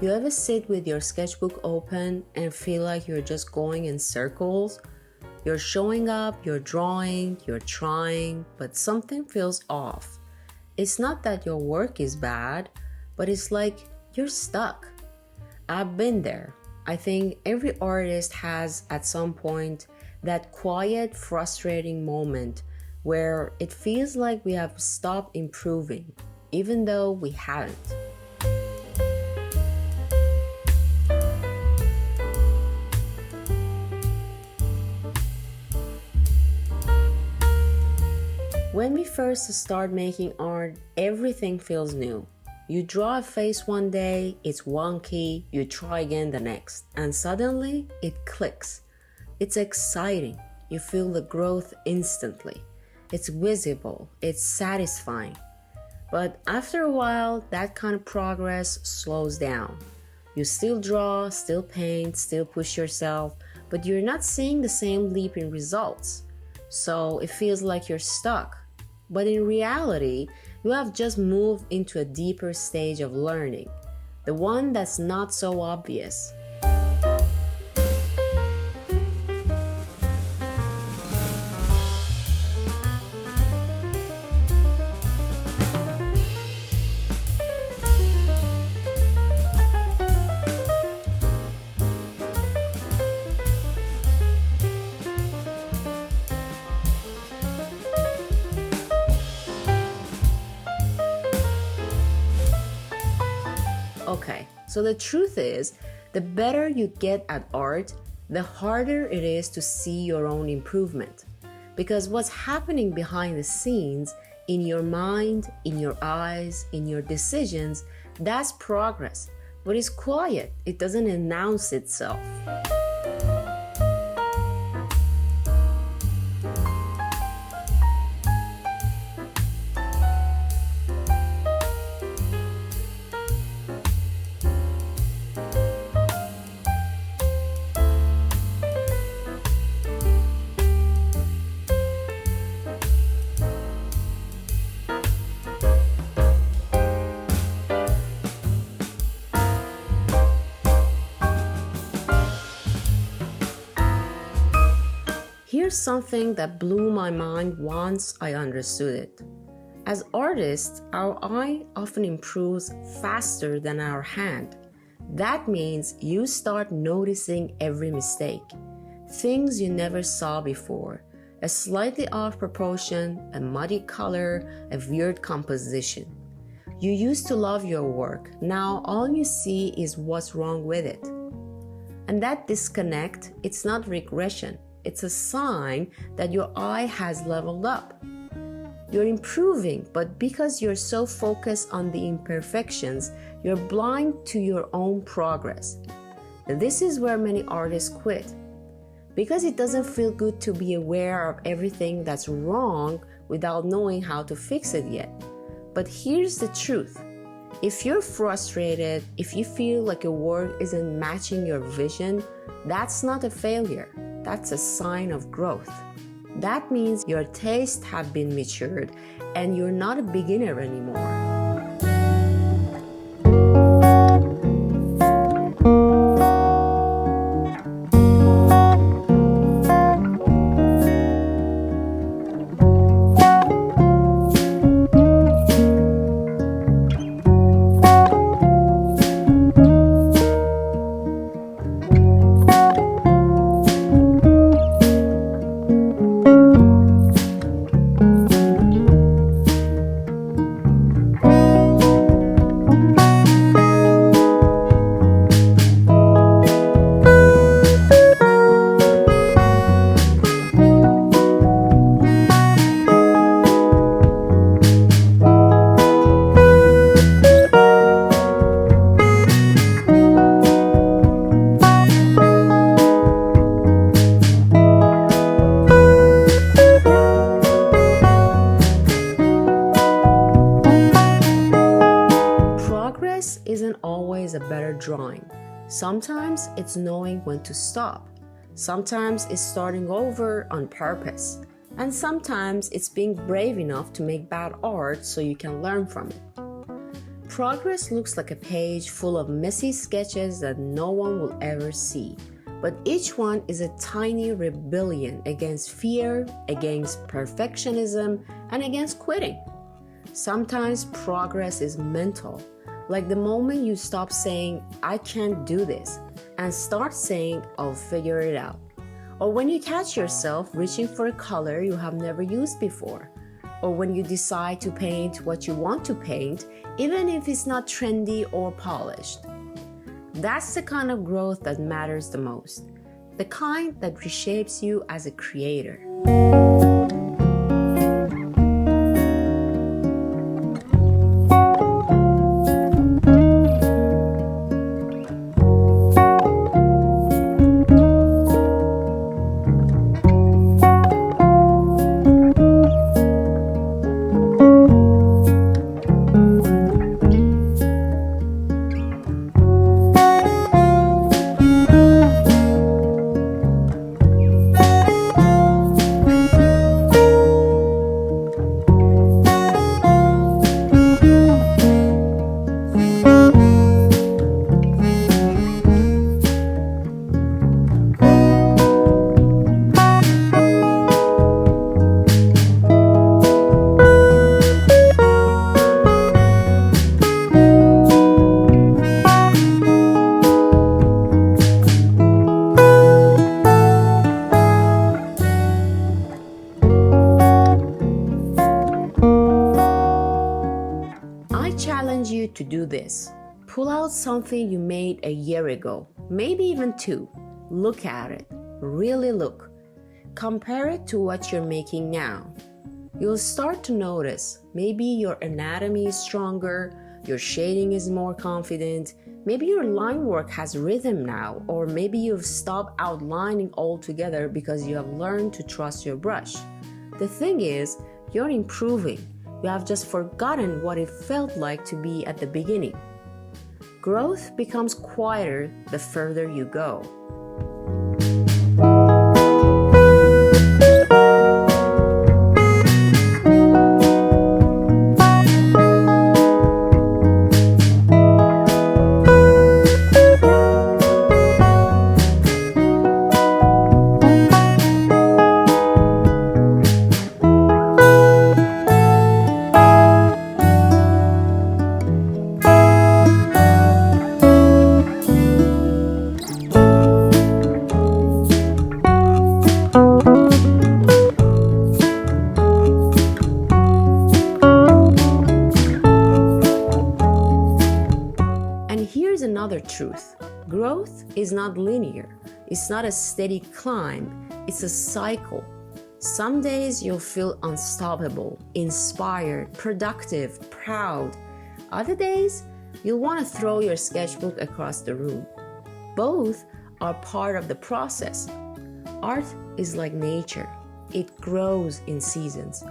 You ever sit with your sketchbook open and feel like you're just going in circles? You're showing up, you're drawing, you're trying, but something feels off. It's not that your work is bad, but it's like you're stuck. I've been there. I think every artist has at some point that quiet, frustrating moment where it feels like we have stopped improving, even though we haven't. When we first start making art, everything feels new. You draw a face one day, it's wonky, you try again the next, and suddenly it clicks. It's exciting. You feel the growth instantly. It's visible, it's satisfying. But after a while, that kind of progress slows down. You still draw, still paint, still push yourself, but you're not seeing the same leap in results. So it feels like you're stuck. But in reality, you have just moved into a deeper stage of learning, the one that's not so obvious. Okay, so the truth is, the better you get at art, the harder it is to see your own improvement. Because what's happening behind the scenes, in your mind, in your eyes, in your decisions, that's progress. But it's quiet, it doesn't announce itself. Here's something that blew my mind once I understood it. As artists, our eye often improves faster than our hand. That means you start noticing every mistake, things you never saw before, a slightly off proportion, a muddy color, a weird composition. You used to love your work, now all you see is what's wrong with it. And that disconnect, it's not regression. It's a sign that your eye has leveled up. You're improving, but because you're so focused on the imperfections, you're blind to your own progress. And this is where many artists quit. Because it doesn't feel good to be aware of everything that's wrong without knowing how to fix it yet. But here's the truth. If you're frustrated, if you feel like your work isn't matching your vision, that's not a failure. That's a sign of growth. That means your tastes have been matured and you're not a beginner anymore. Progress isn't always a better drawing. Sometimes it's knowing when to stop. Sometimes it's starting over on purpose. And sometimes it's being brave enough to make bad art so you can learn from it. Progress looks like a page full of messy sketches that no one will ever see, but each one is a tiny rebellion against fear, against perfectionism, and against quitting. Sometimes progress is mental, like the moment you stop saying, "I can't do this," and start saying, "I'll figure it out." Or when you catch yourself reaching for a color you have never used before. Or when you decide to paint what you want to paint, even if it's not trendy or polished. That's the kind of growth that matters the most, the kind that reshapes you as a creator. To do this. Pull out something you made a year ago, maybe even 2. Look at it. Really look. Compare it to what you're making now. You'll start to notice maybe your anatomy is stronger, your shading is more confident, maybe your line work has rhythm now, or maybe you've stopped outlining altogether because you have learned to trust your brush. The thing is, you're improving. You have just forgotten what it felt like to be at the beginning. Growth becomes quieter the further you go. Another truth. Growth is not linear. It's not a steady climb. It's a cycle. Some days you'll feel unstoppable, inspired, productive, proud. Other days, you'll want to throw your sketchbook across the room. Both are part of the process. Art is like nature. It grows in seasons.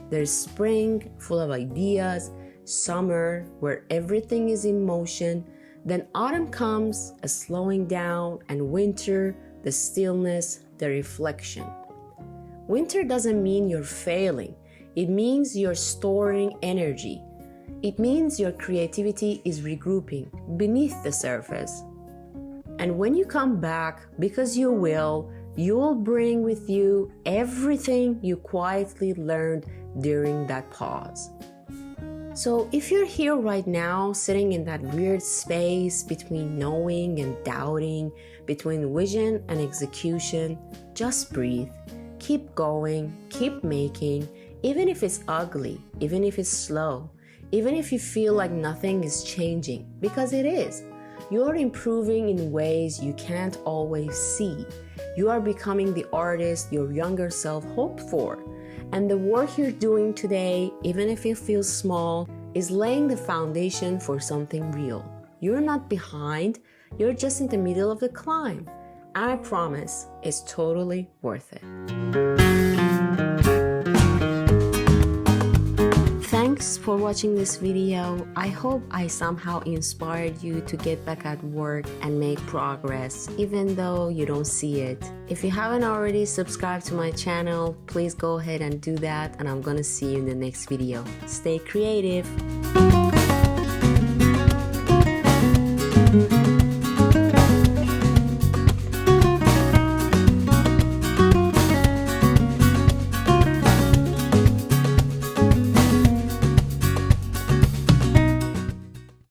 There's spring, full of ideas, summer, where everything is in motion. Then autumn comes, a slowing down, and winter, the stillness, the reflection. Winter doesn't mean you're failing. It means you're storing energy. It means your creativity is regrouping beneath the surface. And when you come back, because you will, you'll bring with you everything you quietly learned during that pause. So if you're here right now, sitting in that weird space between knowing and doubting, between vision and execution, just breathe. Keep going, keep making, even if it's ugly, even if it's slow, even if you feel like nothing is changing, because it is. You're improving in ways you can't always see. You are becoming the artist your younger self hoped for. And the work you're doing today, even if it feels small, is laying the foundation for something real. You're not behind, you're just in the middle of the climb. And I promise, it's totally worth it. Thanks for watching this video. I hope I somehow inspired you to get back at work and make progress, even though you don't see it. If you haven't already subscribed to my channel, please go ahead and do that, and I'm gonna see you in the next video. Stay creative.